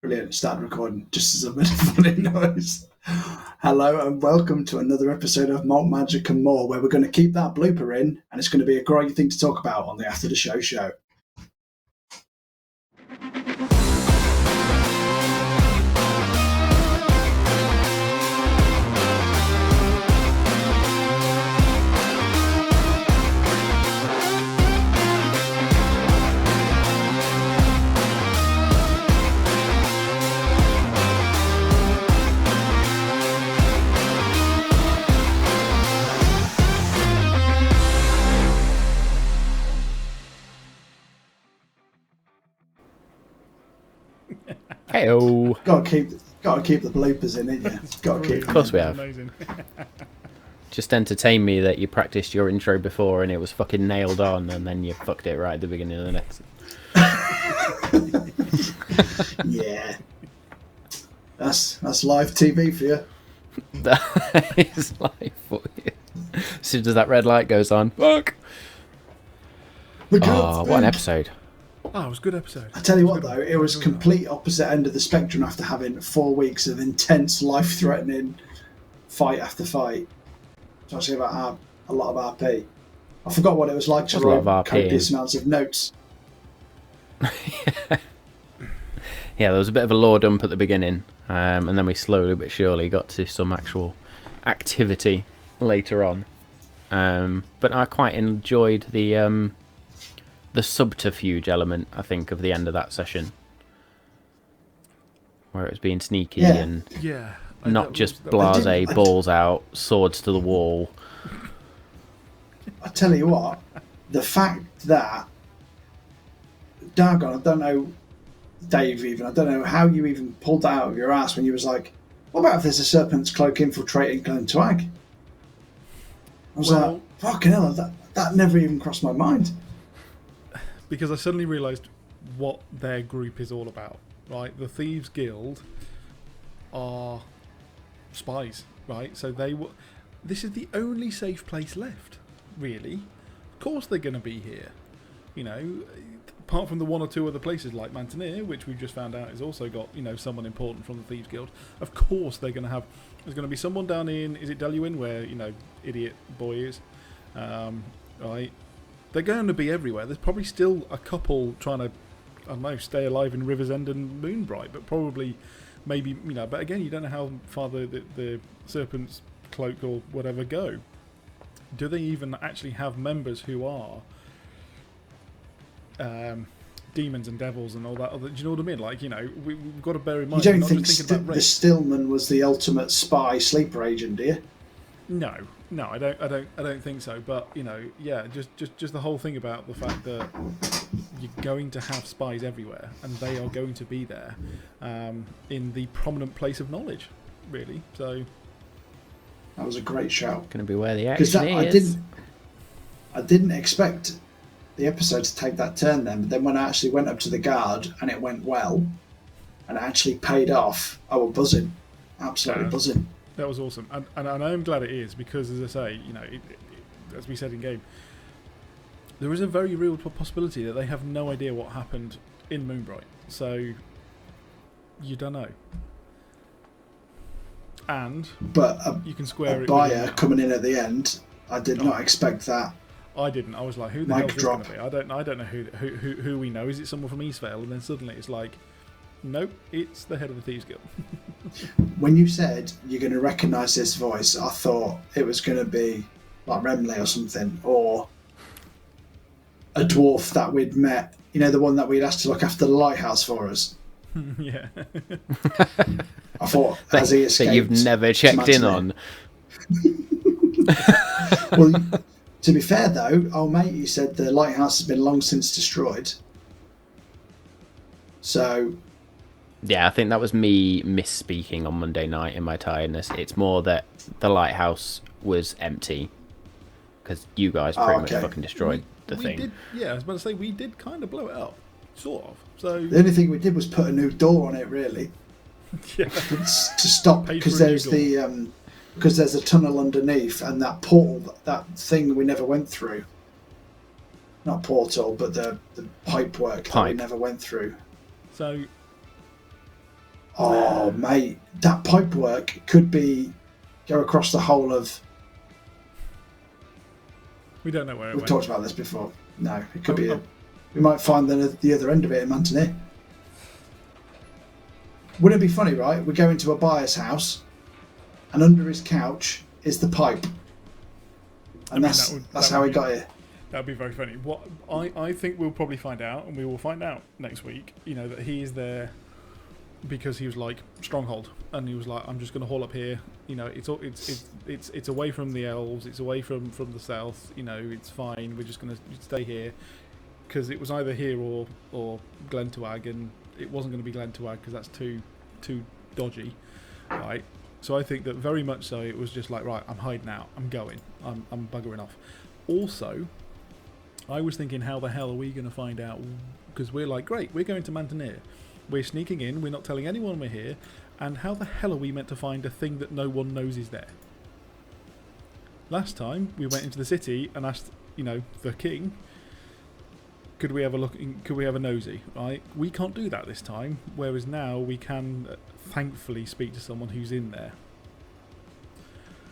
Brilliant. Start recording just as a bit of funny noise. Hello and welcome to another episode of Malt, Magic and More, where we're going to keep that blooper in and it's going to be a great thing to talk about on the Aftershow show. Hey-o. Got to keep the bloopers in, ain't you? Got to keep. Of course we have. Amazing. Just entertain me that you practiced your intro before and it was fucking nailed on, and then you fucked it right at the beginning of the next. Yeah, that's live TV for you. That is like for you. As soon as that red light goes on, fuck. Oh, what an episode! Oh, it was a good episode. I tell you what, though, it was complete opposite end of the spectrum after having 4 weeks of intense, life-threatening fight after fight. Talking about a lot of RP. I forgot what it was like to write copious amounts of notes. Yeah, there was a bit of a lore dump at the beginning, and then we slowly but surely got to some actual activity later on. But I quite enjoyed the subterfuge element, I think, of the end of that session, where it was being sneaky and not just blasé, balls out, swords to the wall. I tell you what, the fact that Dagon, I don't know, Dave, even I don't know how you even pulled that out of your ass when you was like, what about if there's a serpent's cloak infiltrating Glen Twag? I was like, fucking hell, that never even crossed my mind. Because I suddenly realised what their group is all about, right? The Thieves Guild are spies, right? So this is the only safe place left, really. Of course they're going to be here, you know, apart from the one or two other places like Mantineer, which we've just found out has also got, you know, someone important from the Thieves Guild. Of course there's going to be someone down in, is it Deluin, where, you know, idiot boy is, right? They're going to be everywhere. There's probably still a couple trying to, I don't know, stay alive in River's End and Moonbright, but probably, maybe, you know, but again, you don't know how far the Serpent's Cloak or whatever go. Do they even actually have members who are demons and devils and all that other, do you know what I mean? Like, you know, we've got to bear in mind. You don't think the Stillman was the ultimate spy sleeper agent, do you? No, I don't think so. But you know, yeah, just the whole thing about the fact that you're going to have spies everywhere, and they are going to be there in the prominent place of knowledge, really. So that was a great shout. Going to be where the action is. I didn't expect the episode to take that turn then, but then when I actually went up to the guard and it went well, and it actually paid off, I was buzzing, absolutely buzzing. That was awesome, and I am glad it is, because, as I say, you know, as we said in game, there is a very real possibility that they have no idea what happened in Moonbright, so you don't know. And you can square it. Buyer coming in at the end, I did not expect that. I didn't. I was like, who the hell is this going to be? I don't know who we know. Is it someone from Eastvale? And then suddenly it's like, nope, it's the head of the Thieves Guild. When you said you're going to recognise this voice, I thought it was going to be like Remley or something, or a dwarf that we'd met. You know, the one that we'd asked to look after the lighthouse for us. Yeah. I thought as he escaped. That you've never checked in on. Well, to be fair though, old mate, you said the lighthouse has been long since destroyed. So. Yeah, I think that was me misspeaking on Monday night in my tiredness. It's more that the lighthouse was empty because you guys pretty much fucking destroyed the thing. I was about to say, we did kind of blow it up, sort of. So the only thing we did was put a new door on it, really. Yeah. To stop, because there's because there's a tunnel underneath and that portal, that thing we never went through. Not portal, but the pipe work that we never went through. So. Oh, mate, that pipe work could go across the whole of. We don't know where it We've went. talked about this before. No, it could be. We might find the other end of it in Mantineer. Wouldn't it be funny, right? We go into a buyer's house, and under his couch is the pipe, and that's how he got here. That'd be very funny. What I think we'll probably find out, and we will find out next week. That he is there because he was like Stronghold, and he was like, I'm just going to haul up here. It's away from the elves. It's away from the south. It's fine. We're just going to stay here because it was either here or Glentuag, and it wasn't going to be Glentuag because that's too dodgy, right? So I think that very much so. It was just like, right, I'm hiding out. I'm going. I'm buggering off. Also, I was thinking, how the hell are we going to find out? Because we're like, great, we're going to Mantineer. We're sneaking in. We're not telling anyone we're here. And how the hell are we meant to find a thing that no one knows is there? Last time we went into the city and asked, the king, could we have a look? Could we have a nosy? Right? We can't do that this time. Whereas now we can, thankfully, speak to someone who's in there.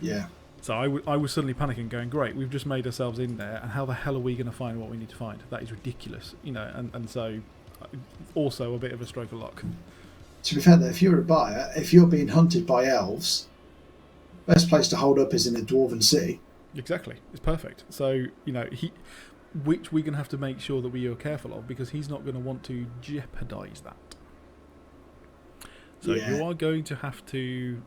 Yeah. So I was suddenly panicking, going, great, we've just made ourselves in there, and how the hell are we going to find what we need to find? That is ridiculous, and so also a bit of a stroke of luck. To be fair, though, if you're a buyer, if you're being hunted by elves, best place to hold up is in a dwarven city. Exactly, it's perfect. So which we're going to have to make sure that we are careful of, because he's not going to want to jeopardise that. So you are going to have to.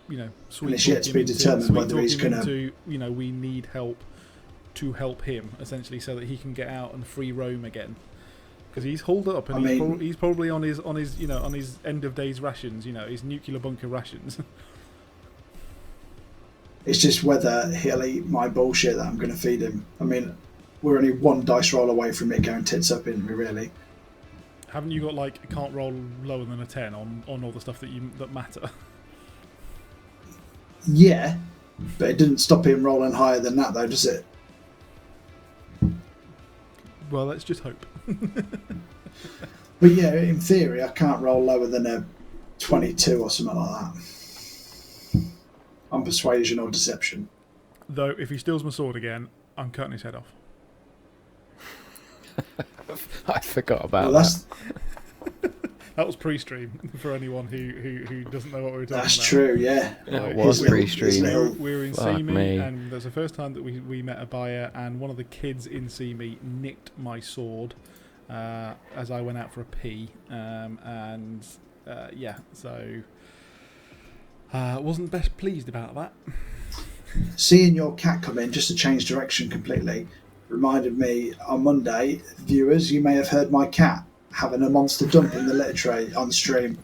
It's yet to be determined whether he's going to. We need help to help him, essentially, so that he can get out and free roam again. Because he's hauled up, and he's probably on his on his end of days rations, his nuclear bunker rations. It's just whether he'll eat my bullshit that I'm going to feed him. I mean, we're only one dice roll away from it going tits up, isn't we? Really. Haven't you got can't roll lower than a 10 on all the stuff that matter? Yeah, but it didn't stop him rolling higher than that, though, does it? Well, let's just hope. But yeah, in theory, I can't roll lower than a 22 or something like that. On persuasion or deception. Though, if he steals my sword again, I'm cutting his head off. I forgot about that. That was pre-stream for anyone who doesn't know what we were talking about. That's true, yeah. It was pre-stream. We were in Seamy, and there's the first time that we met a buyer, and one of the kids in Seamy nicked my sword as I went out for a pee, so wasn't best pleased about that. Seeing your cat come in just to change direction completely reminded me on Monday, viewers, you may have heard my cat having a monster dump in the litter tray on stream.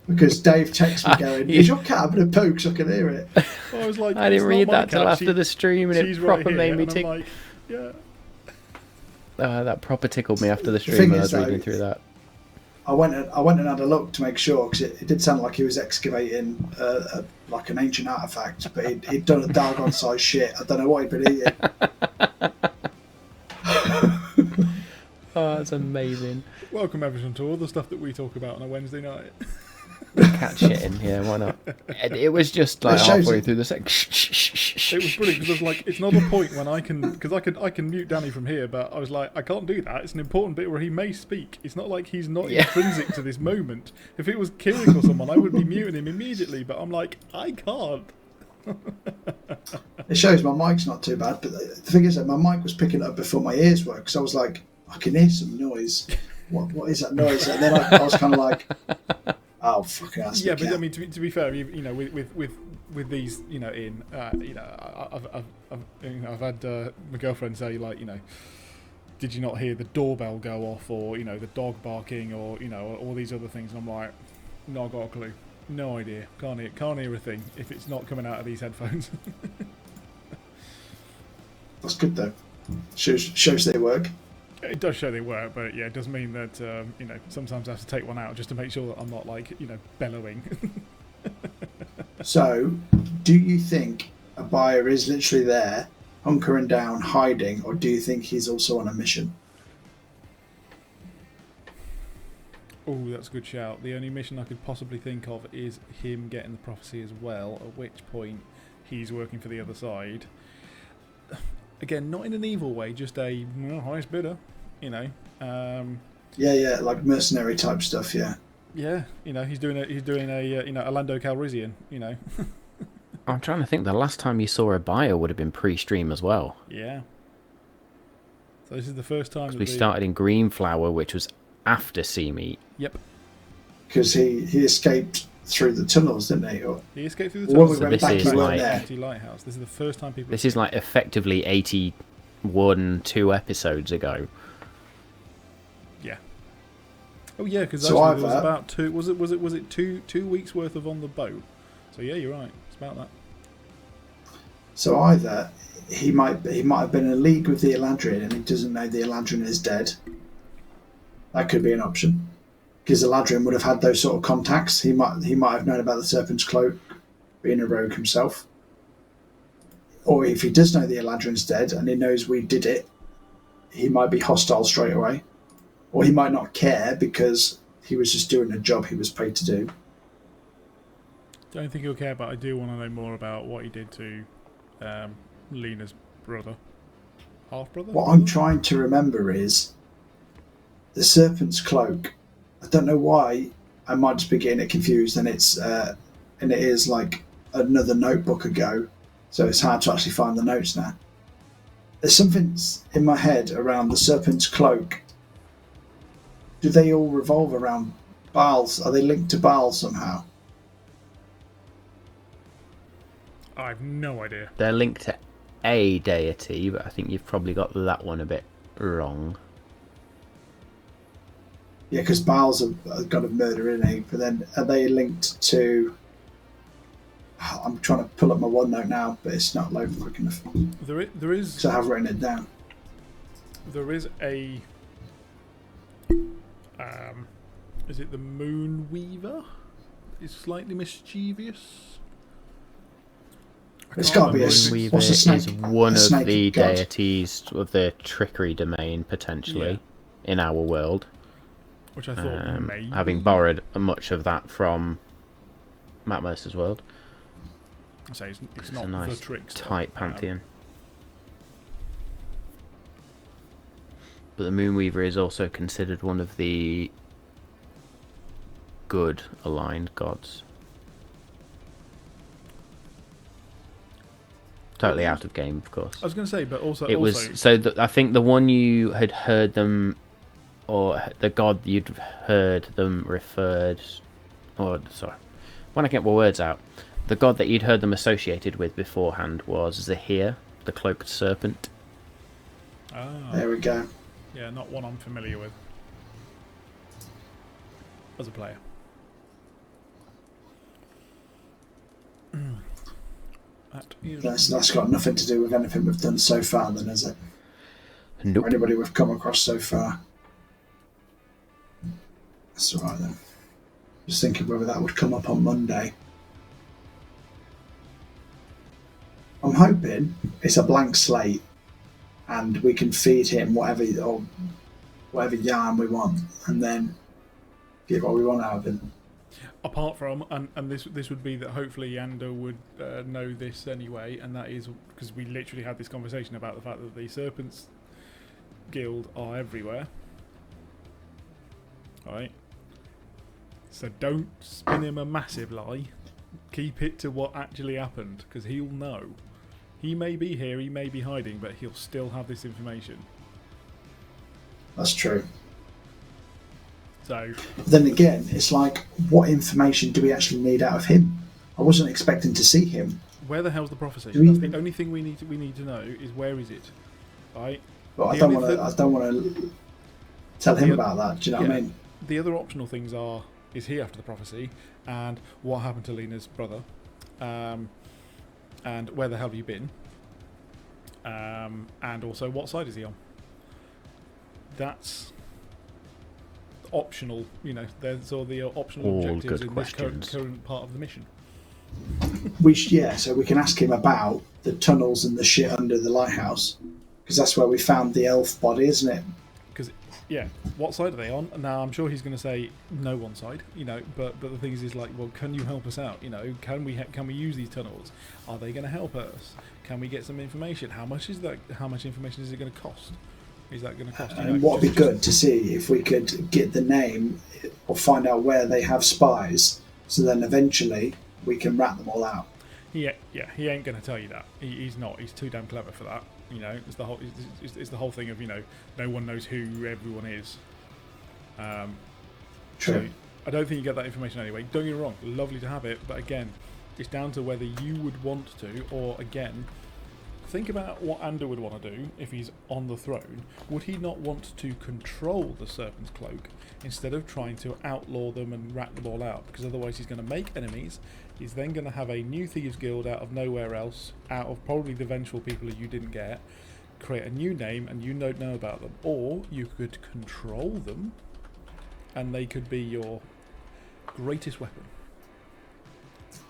Because Dave texted me going, is your cat having a poo? Because I can hear it. Well, I was like, I didn't read that till after the stream, and it proper made me tick. Like, yeah. That proper tickled me after the stream when I was reading through that. I went and had a look to make sure, because it did sound like he was excavating like an ancient artifact, but he'd done a Dargon-sized shit. I don't know what he'd been eating. Oh, that's amazing. Welcome, everyone, to all the stuff that we talk about on a Wednesday night. Cat shitting, yeah, why not? It was just like halfway through the second. It was brilliant, because I was like, it's not a point when I can mute Danny from here, but I was like, I can't do that. It's an important bit where he may speak. It's not like he's not intrinsic to this moment. If it was Kieran or someone, I would be muting him immediately, but I'm like, I can't. It shows my mic's not too bad, but the thing is that my mic was picking it up before my ears were, because I was like, I can hear some noise. What is that noise? And then I was kind of like, oh, fucking ass. Yeah, but I mean, to be fair, with these, I've had my girlfriend say, like, did you not hear the doorbell go off, or the dog barking, or all these other things? And I'm like, not got a clue, no idea, can't hear a thing if it's not coming out of these headphones. That's good though. Shows they work. It does show they work, but yeah, it does mean that sometimes I have to take one out just to make sure that I'm not bellowing. So, do you think a buyer is literally there, hunkering down, hiding, or do you think he's also on a mission? Oh, that's a good shout. The only mission I could possibly think of is him getting the prophecy as well, at which point he's working for the other side. Again, not in an evil way, just a highest bidder, you know. Yeah, like mercenary type stuff, yeah. Yeah, you know, he's doing a a Lando Calrissian, you know. I'm trying to think. The last time you saw a bio would have been pre-stream as well. Yeah. So this is the first time that we started in Greenflower, which was after Sea Meat. Yep. Because he escaped through the tunnels, didn't he? Or he escaped through the tunnels. When we went back, he weren't there. Lighthouse. This is the first time people. This is like effectively 80 Warden 2 episodes ago. Yeah. Oh yeah, because so actually there was about two. Was it 2 weeks worth of on the boat? So yeah, you're right. It's about that. So either he might have been in a league with the Eladrin and he doesn't know the Eladrin is dead. That could be an option. Because Eladrin would have had those sort of contacts. He might have known about the Serpent's Cloak, being a rogue himself. Or if he does know the Eladrin's dead and he knows we did it, he might be hostile straight away. Or he might not care because he was just doing a job he was paid to do. Don't think he'll care, but I do want to know more about what he did to Lena's brother. Half-brother? What I'm trying to remember is the Serpent's Cloak. I don't know why. I might just be getting it confused, and it is like another notebook ago, so it's hard to actually find the notes now. There's something in my head around the Serpent's Cloak. Do they all revolve around Baal? Are they linked to Baal somehow? I have no idea. They're linked to a deity, but I think you've probably got that one a bit wrong. Yeah, because Baal's have got a murder in it, but then are they linked to... I'm trying to pull up my OneNote now, but it's not loading quick enough. There is... So I have written it down. There is a... is it the Moonweaver? It's slightly mischievous. It's got to be a Moonweaver what's a snake? Is one of the god? deities of the trickery domain, potentially, in our world. Which I thought maybe... Having borrowed much of that from Matt Mercer's world. I say it's not a nice, the trickster. tight pantheon. But the Moonweaver is also considered one of the good aligned gods. Totally out of game, of course. I was going to say, but also... It was... So I think the one you had heard them... Or the god you'd heard them referred... Or, sorry. When I get my words out. The god that you'd heard them associated with beforehand was Zahir, the cloaked serpent. Ah. There we go. Yeah, not one I'm familiar with. As a player. That's got nothing to do with anything we've done so far then, is it? Nope. Or anybody we've come across so far. That's alright then. Just thinking whether that would come up on Monday. I'm hoping it's a blank slate and we can feed him whatever yarn we want and then get what we want out of him. Apart from, and this would be that hopefully Yando would know this anyway, and that is because we literally had this conversation about the fact that the Serpents Guild are everywhere. Alright? So don't spin him a massive lie. Keep it to what actually happened, because he'll know. He may be here, he may be hiding, but he'll still have this information. That's true. So then again, it's like, what information do we actually need out of him? I wasn't expecting to see him. Where the hell's the prophecy? That's the only thing we need to know is where is it, right? But I don't want to tell him about that. Do you know what I mean? The other optional things are: is he after the prophecy, and what happened to Lena's brother, and where the hell have you been, and also what side is he on? That's optional, you know. There's all the optional all objectives good in questions. this current part of the mission. So we can ask him about the tunnels and the shit under the lighthouse, because that's where we found the elf body, isn't it? Because Yeah, what side are they on? Now, I'm sure he's going to say no one side, you know. But the thing is like, well, can you help us out? You know, can we use these tunnels? Are they going to help us? Can we get some information? How much is that? How much information is it going to cost? Is that going to cost? And what would be good to see if we could get the name or find out where they have spies, so then eventually we can rat them all out. Yeah, he ain't going to tell you that. He's not. He's too damn clever for that. You know, it's the whole thing of, you know, no one knows who everyone is. True. So I don't think you get that information anyway. Don't get me wrong, lovely to have it, but again, it's down to whether you would want to, or again, think about what Ander would want to do if he's on the throne. Would he not want to control the Serpent's Cloak instead of trying to outlaw them and rat them all out? Because otherwise he's going to make enemies. He's then going to have a new Thieves Guild out of nowhere else, out of probably the vengeful people that you didn't get, create a new name and you don't know about them. Or you could control them and they could be your greatest weapon.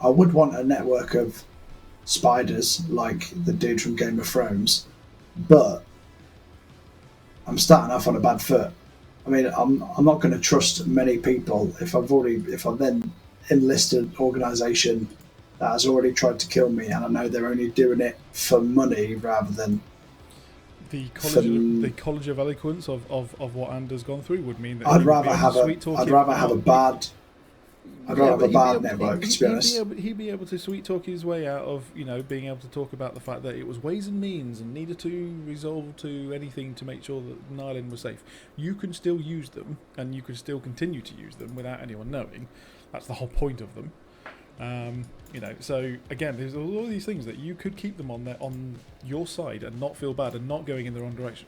I would want a network of spiders like the dude from Game of Thrones, but I'm starting off on a bad foot. I mean, I'm not going to trust many people if I've then enlisted an organisation that has already tried to kill me, and I know they're only doing it for money rather than the College of Eloquence of what Ander's gone through would mean that I'd rather have a bad network, to be honest. He'd be able to sweet talk his way out of, you know, being able to talk about the fact that it was ways and means and needed to resolve to anything to make sure that Nyland was safe. You can still use them, and you can still continue to use them without anyone knowing. That's the whole point of them. You know, so again, there's all these things that you could keep them on your side and not feel bad and not going in the wrong direction.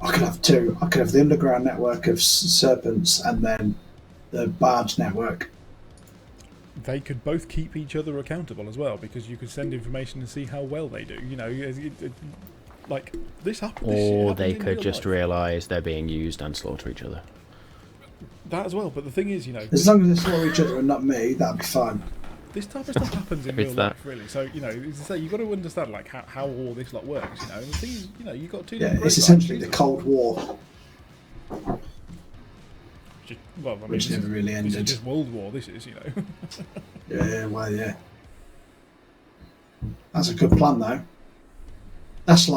I could have two. I could have the underground network of serpents and then the barge network. They could both keep each other accountable as well, because you could send information and see how well they do. You know, like this happened. Or they could just realise they're being used and slaughter each other. That as well, but the thing is, you know, as long as they slaughter each other and not me, that'd be fine. This type of stuff happens in real life, really. So, you know, as I say, you've got to understand like how all this lot works. You know, and the thing is, you know, you've got two. Yeah, it's essentially the Cold War, which never really ended. This is just World War. This is, you know. Yeah. That's a good plan, though. That's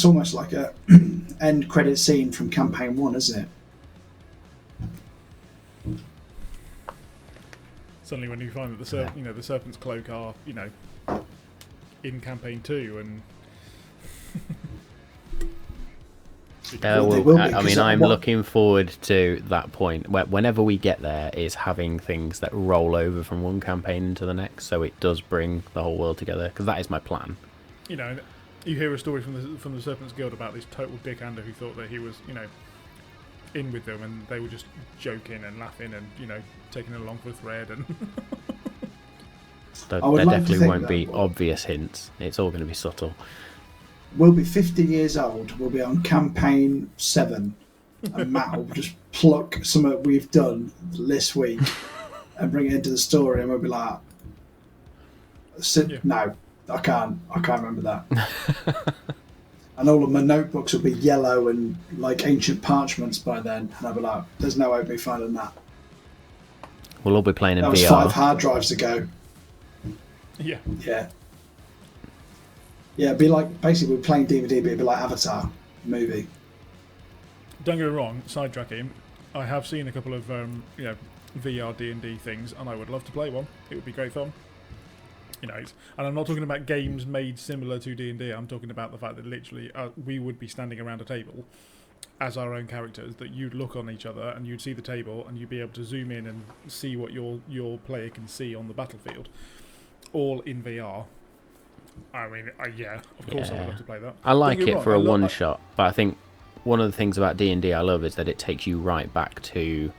almost like a end credit scene from Campaign 1, isn't it? Suddenly, when you find that the Serpent's Cloak are, you know, in Campaign 2, and I'm looking forward to that point. Whenever we get there, is having things that roll over from one campaign into the next, so it does bring the whole world together. Because that is my plan. You know, you hear a story from the Serpent's Guild about this total dick-hander who thought that he was, you know, in with them, and they were just joking and laughing and, you know, taking it along for a thread. And there definitely won't be obvious hints. It's all going to be subtle. We'll be 50 years old. We'll be on Campaign 7, and Matt will just pluck something we've done this week and bring it into the story, and we'll be like, no, I can't remember that. And all of my notebooks will be yellow and like ancient parchments by then, and I'll be like, there's no way of me finding that. We'll all be playing in VR. That was 5 hard drives ago. Yeah. It'd be like, basically we're playing DVD, but it'd be like Avatar movie. Don't get me wrong, sidetracking, I have seen a couple of VR D&D things, and I would love to play one. It would be great fun. You know, and I'm not talking about games made similar to D&D. I'm talking about the fact that literally we would be standing around a table as our own characters, that you'd look on each other and you'd see the table and you'd be able to zoom in and see what your player can see on the battlefield, all in VR. I mean, of course I would love to play that. I like it for a one-shot, but I think one of the things about D&D I love is that it takes you right back to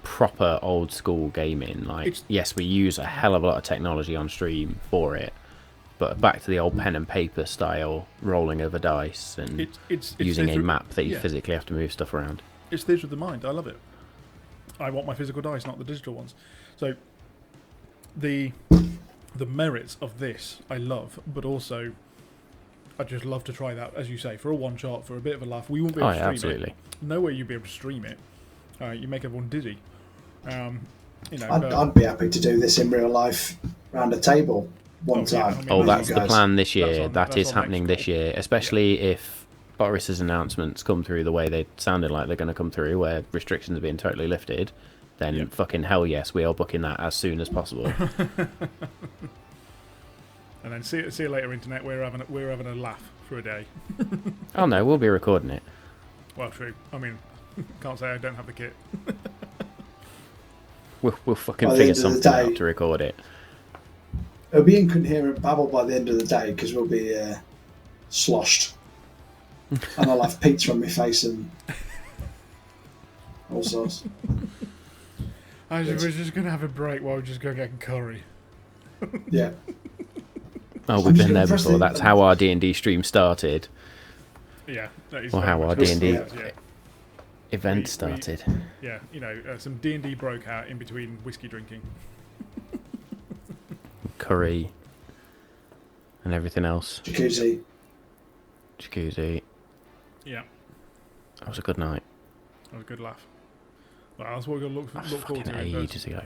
proper old school gaming. Like, yes, we use a hell of a lot of technology on stream for it, but back to the old pen and paper style, rolling over dice and it's using a map that you physically have to move stuff around. It's theatre of the mind. I love it. I want my physical dice, not the digital ones. So the merits of this I love, but also I'd just love to try that, as you say, for a one shot, for a bit of a laugh. We won't be able to stream absolutely. it. No way you'd be able to stream it. You make everyone dizzy. I'd be happy to do this in real life around a table one time. Yeah. That's the plan this year. That is happening this year, especially if Boris's announcements come through the way they sounded like they're going to come through, where restrictions are being totally lifted. Then fucking hell yes, we are booking that as soon as possible. And then see you later, internet. We're having a laugh for a day. Oh no, we'll be recording it. Well, true. I mean, can't say I don't have the kit. We'll fucking figure something out to record it. It'll be incoherent babble by the end of the day because we'll be sloshed, and I'll have pizza on my face and all sorts. We're just gonna have a break while we're just going to get curry. Yeah. Oh, we've been there before. That's how our D&D stream started. Yeah, that is. Or how our D&D yeah. event started. Some D&D broke out in between whiskey drinking. Curry. And everything else. Jacuzzi. Yeah. That was a good night. That was a good laugh. Well, that's what we're going to look forward to. Ages ago.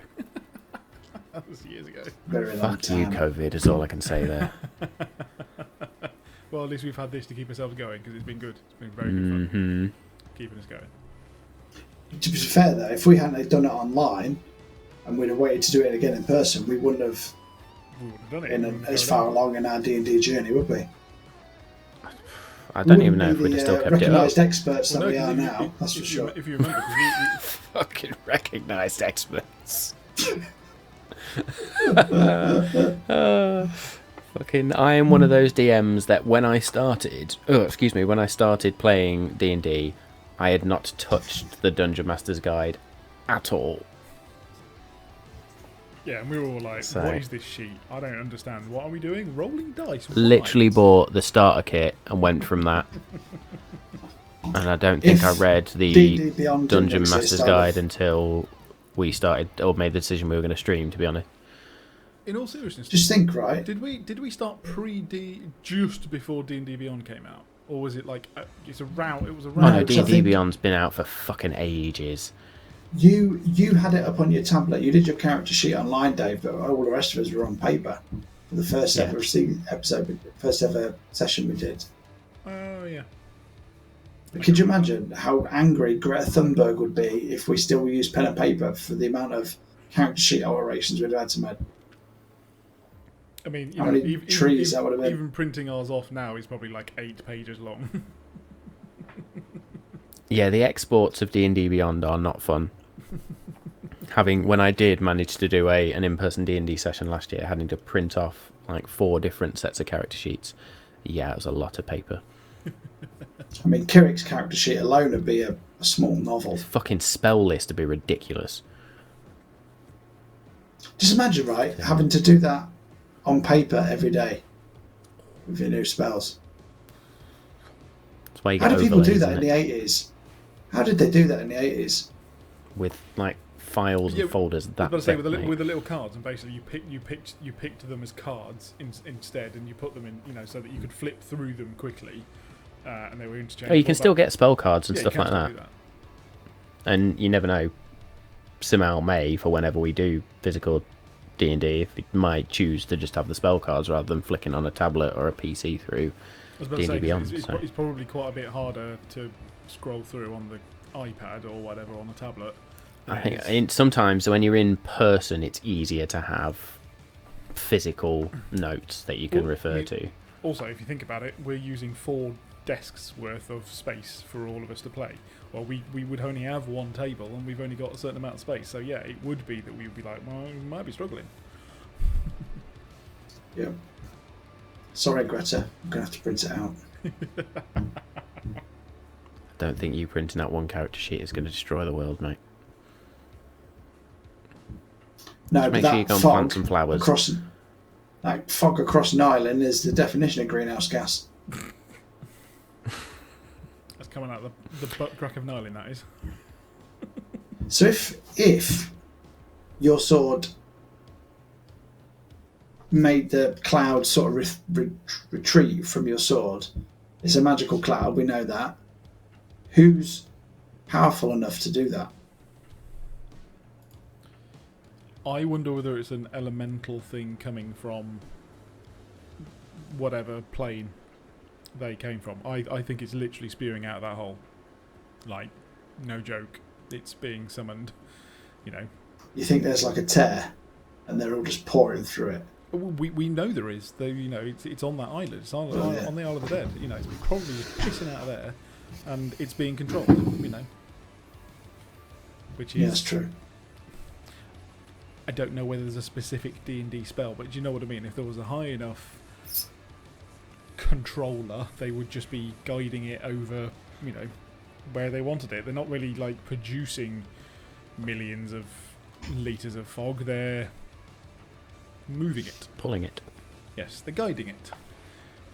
That was years ago. Very long Fuck you, COVID, is all I can say there. Well, at least we've had this to keep ourselves going because it's been good. It's been very good fun. Keeping us going. To be fair, though, if we hadn't done it online and we'd have waited to do it again in person, we wouldn't have done it. been as far along in our D&D journey, would we? I don't even know if we'd have still kept it up. Recognised experts that we are now, that's for sure. If you remember, fucking recognised experts. Fucking, I am one of those DMs that when I started playing D&D, I had not touched the Dungeon Master's Guide at all. Yeah, and we were all like, what is this sheet? I don't understand. What are we doing? Rolling dice? Literally bought the starter kit and went from that. And I don't think I read the Dungeon Master's Guide until we started or made the decision we were going to stream, to be honest. In all seriousness, just think, right? Did we start pre-D just before D&D Beyond came out, or was it like it was around? Oh no, D&D Beyond's been out for fucking ages. You had it up on your tablet. You did your character sheet online, Dave, but all the rest of us were on paper for the first ever session we did. Oh yeah. Could you imagine how angry Greta Thunberg would be if we still used pen and paper for the amount of character sheet alterations we'd have had to make? I mean, how many trees that would have been? Even printing ours off now is probably like 8 pages long. Yeah, the exports of D&D Beyond are not fun. When I did manage to do an in-person D&D session last year, having to print off like 4 different sets of character sheets, yeah, it was a lot of paper. I mean, Kirik's character sheet alone would be a small novel. His fucking spell list would be ridiculous. Just imagine, right, having to do that on paper every day with your new spells. That's why you How get did people do overlays, that in the 80s? How did they do that in the 80s? With like files and folders that with the little cards, and basically you picked them as cards instead, and you put them in, so that you could flip through them quickly, and they were interchangeable. Oh, you can still get spell cards and stuff like that. And you never know. Simal may, for whenever we do physical D&D, if he might choose to just have the spell cards rather than flicking on a tablet or a PC through D&D Beyond. It's probably quite a bit harder to scroll through on the iPad or whatever on the tablet. I think sometimes when you're in person, it's easier to have physical notes that you can refer to. Also, if you think about it, we're using 4 desks worth of space for all of us to play. Well, we would only have 1 table, and we've only got a certain amount of space. So yeah, it would be that we would be like, well, we might be struggling. Yeah. Sorry, Greta. I'm going to have to print it out. I don't think you printing out 1 character sheet is going to destroy the world, mate. No, just but make sure you go and plant some flowers. That fog across an island is the definition of greenhouse gas. That's coming out of the butt crack of an island, that is. So if your sword made the cloud sort of retreat from your sword. It's a magical cloud, we know that. Who's powerful enough to do that? I wonder whether it's an elemental thing coming from whatever plane they came from. I think it's literally spewing out of that hole. Like, no joke. It's being summoned, you know. You think there's like a tear and they're all just pouring through it? We know there is. Though, you know, it's on that island. It's on the Isle of the Dead. You know, it's probably just pissing out of there, and it's being controlled. You know, which is that's true. I don't know whether there's a specific D&D spell, but do you know what I mean? If there was a high enough controller, they would just be guiding it over, you know, where they wanted it. They're not really like producing millions of litres of fog. They're moving it, pulling it. Yes, they're guiding it,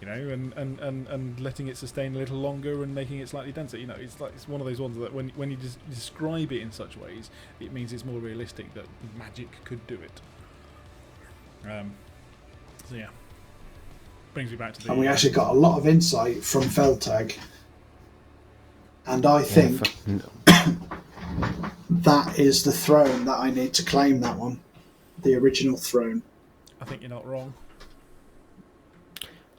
you know, and letting it sustain a little longer and making it slightly denser. You know, it's one of those ones that when you just describe it in such ways, it means it's more realistic that magic could do it. So yeah, brings me back to the. And we actually got a lot of insight from Felltag, and I think that is the throne that I need to claim. That one, the original throne. I think you're not wrong.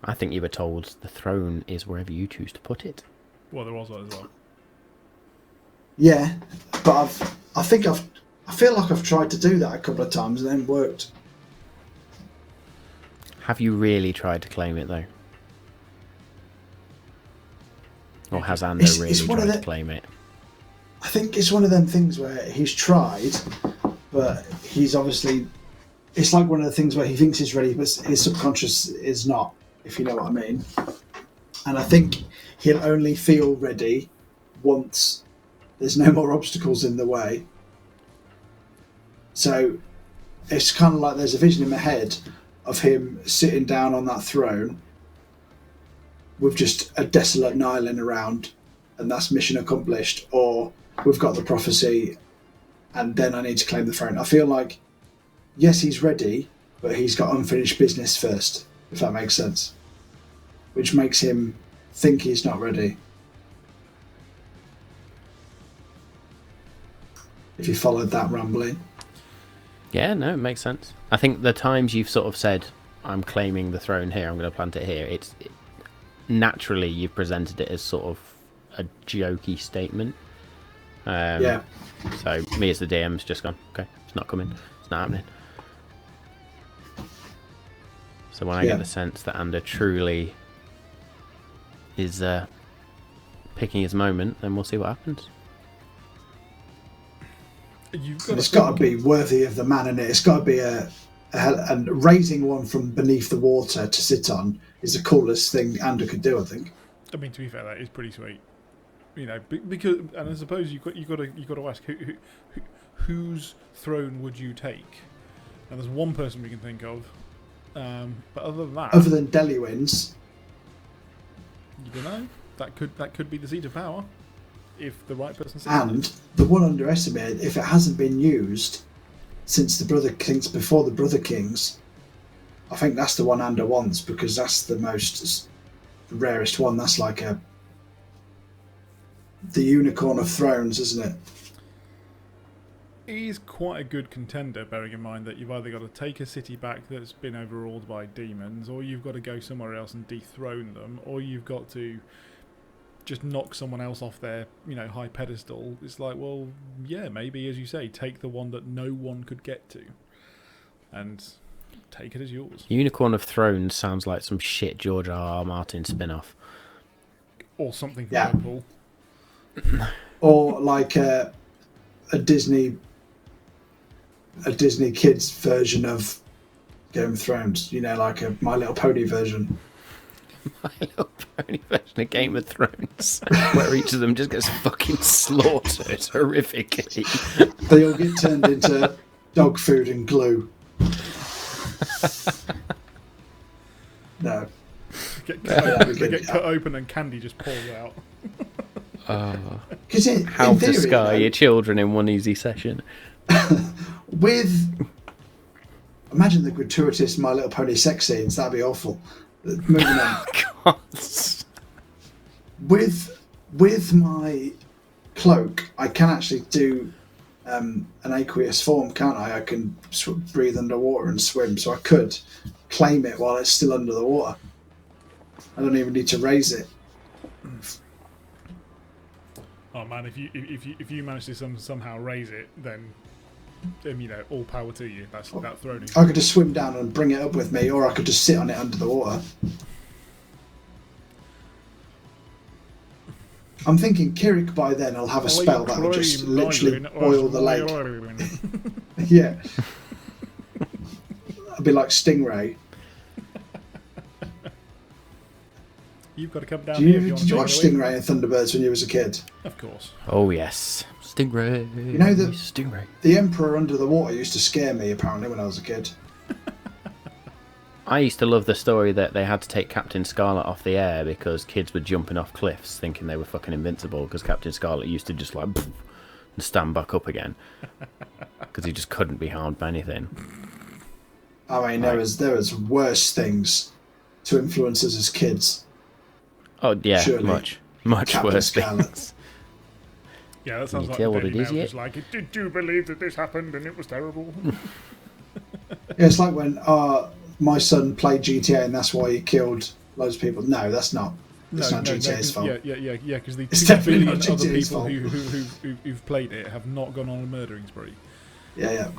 I think you were told the throne is wherever you choose to put it. Well, there was that as well. Yeah, but I feel like I've tried to do that a couple of times and then worked. Have you really tried to claim it though? Or has Ander really tried to claim it? I think it's one of them things where he's tried, but he's obviously. It's like one of the things where he thinks he's ready, but his subconscious is not, if you know what I mean. And I think he'll only feel ready once there's no more obstacles in the way. So it's kind of like there's a vision in my head of him sitting down on that throne with just a desolate Nylon around, and that's mission accomplished. Or we've got the prophecy, and then I need to claim the throne. I feel like, yes, he's ready, but he's got unfinished business first, if that makes sense. Which makes him think he's not ready. If you followed that rambling. Yeah, no, it makes sense. I think the times you've sort of said, I'm claiming the throne here, I'm going to plant it here, naturally you've presented it as sort of a jokey statement. Yeah. So me as the DM's just gone, okay, it's not coming, it's not happening. So when I get the sense that Ander truly is picking his moment, then we'll see what happens. It's got to be worthy of the man in it. It's got to be and raising one from beneath the water to sit on is the coolest thing Ander could do, I think. I mean, to be fair, that is pretty sweet. You know, because, and I suppose you got to ask whose throne would you take? And there's one person we can think of. But other than that, other than Deluin's, you don't know. That could be the seat of power, if the right person. And the one underestimated, if it hasn't been used since before the Brother Kings, I think that's the one Ander wants, because that's the rarest one. That's like the unicorn of thrones, isn't it? He's quite a good contender, bearing in mind that you've either got to take a city back that's been overruled by demons, or you've got to go somewhere else and dethrone them, or you've got to just knock someone else off their, high pedestal. It's like, well, yeah, maybe, as you say, take the one that no one could get to, and take it as yours. Unicorn of Thrones sounds like some shit George R. Martin spin-off. Or something from Deadpool. Or like a Disney kids version of Game of Thrones, like a My Little Pony version. My Little Pony version of Game of Thrones, where each of them just gets fucking slaughtered horrifically. They all get turned into dog food and glue. No. They get cut open and candy just pours out. How to scar your children in one easy session. With Imagine the gratuitous My Little Pony sex scenes. That'd be awful. Moving on. God. With my cloak, I can actually do an aqueous form, can't I? I can breathe underwater and swim, so I could claim it while it's still under the water. I don't even need to raise it. Oh man, if you manage to somehow raise it, then all power to you. That's throwing. I could just swim down and bring it up with me, or I could just sit on it under the water. I'm thinking Kirik by then will have a spell that will just literally boil the lake. Yeah. It'll be like Stingray. You've got to come down here. Did you watch Stingray and Thunderbirds when you was a kid? Of course. Oh yes, Stingray. You know that Stingray. The Emperor under the water used to scare me apparently when I was a kid. I used to love the story that they had to take Captain Scarlet off the air because kids were jumping off cliffs thinking they were fucking invincible because Captain Scarlet used to just like and stand back up again because he just couldn't be harmed by anything. I mean, there was worse things to influence us as kids. Oh yeah, Surely. much Captain worse Scarlet. things. Yeah, that sounds like tell what it is Mail yet? was like, did you believe that this happened and it was terrible? Yeah, it's like when my son played GTA and that's why he killed loads of people. No, that's not. It's not GTA's fault. Yeah, because the It's 2 definitely billion not other GTA's people fault. who've played it have not gone on a murdering spree. Yeah.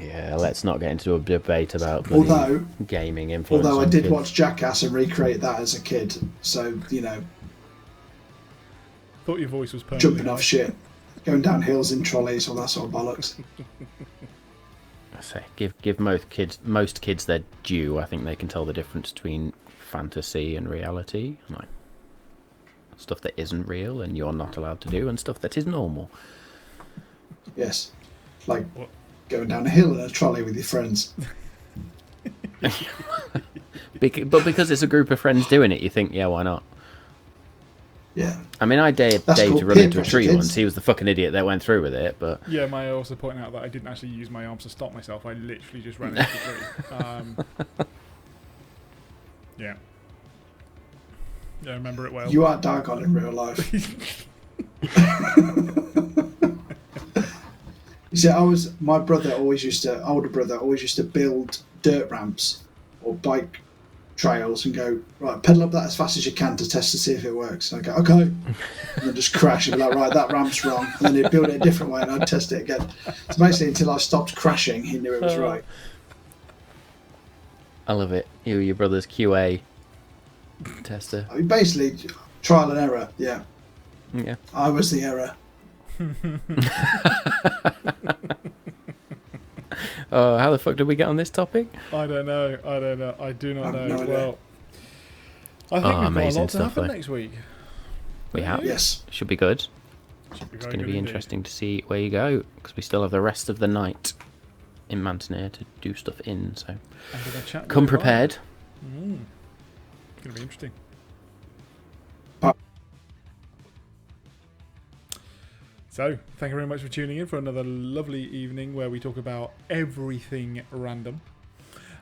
Yeah, let's not get into a debate about Although gaming influence. I on did kids. watch Jackass and recreate that as a kid, so Thought your voice was permanently jumping off shit, going down hills in trolleys, all that sort of bollocks. I say, give most kids their due. I think they can tell the difference between fantasy and reality, like stuff that isn't real and you're not allowed to do, and stuff that is normal. Yes, like going down a hill in a trolley with your friends. But because it's a group of friends doing it, you think, yeah, why not? Yeah. I mean, I dared That's Dave called to run peer into a pressure, tree kids. once. He was the fucking idiot that went through with it, but... Yeah, may I also point out that I didn't actually use my arms to stop myself. I literally just ran into the tree. Yeah. Yeah, I remember it well. You are Dargon in real life. You see, my older brother always used to build dirt ramps or bike trails and go, right, pedal up that as fast as you can to test to see if it works. And I go, okay. And then just crash and be like, right, that ramp's wrong. And then he'd build it a different way and I'd test it again. So basically, until I stopped crashing, he knew it was right. I love it. You, your brother's QA tester. I mean, basically, trial and error, yeah. Yeah. I was the error. Oh, how the fuck did we get on this topic? I don't know. I do not know. No idea. Well, I think we've got a amazing lot to stuff, happen though. next week. We have. Yes. Should be good. Should be It's very going to good be indeed. interesting to see where you go, because we still have the rest of the night in Mantineer to do stuff in, so I'm gonna chat come very prepared. It's going to be interesting. So, thank you very much for tuning in for another lovely evening where we talk about everything random.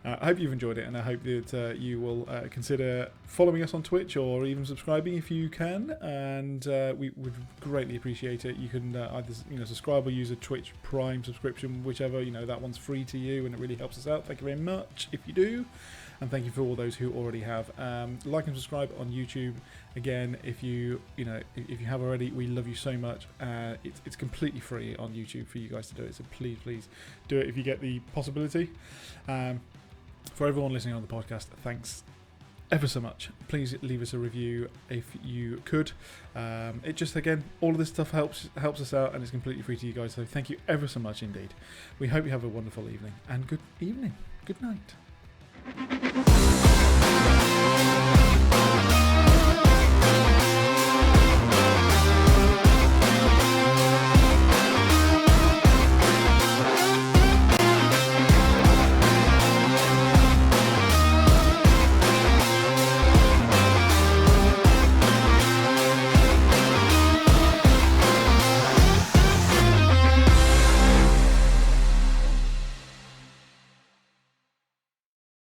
I hope you've enjoyed it, and I hope that you will consider following us on Twitch or even subscribing if you can. And we would greatly appreciate it. You can either subscribe or use a Twitch Prime subscription, whichever. That one's free to you, and it really helps us out. Thank you very much if you do, and thank you for all those who already have. Like and subscribe on YouTube. Again, if you have already, we love you so much. It's completely free on YouTube for you guys to do it. So please do it if you get the possibility. For everyone listening on the podcast, thanks ever so much. Please leave us a review if you could. It just, again, all of this stuff helps us out, and it's completely free to you guys. So thank you ever so much indeed. We hope you have a wonderful evening, and good evening. Good night.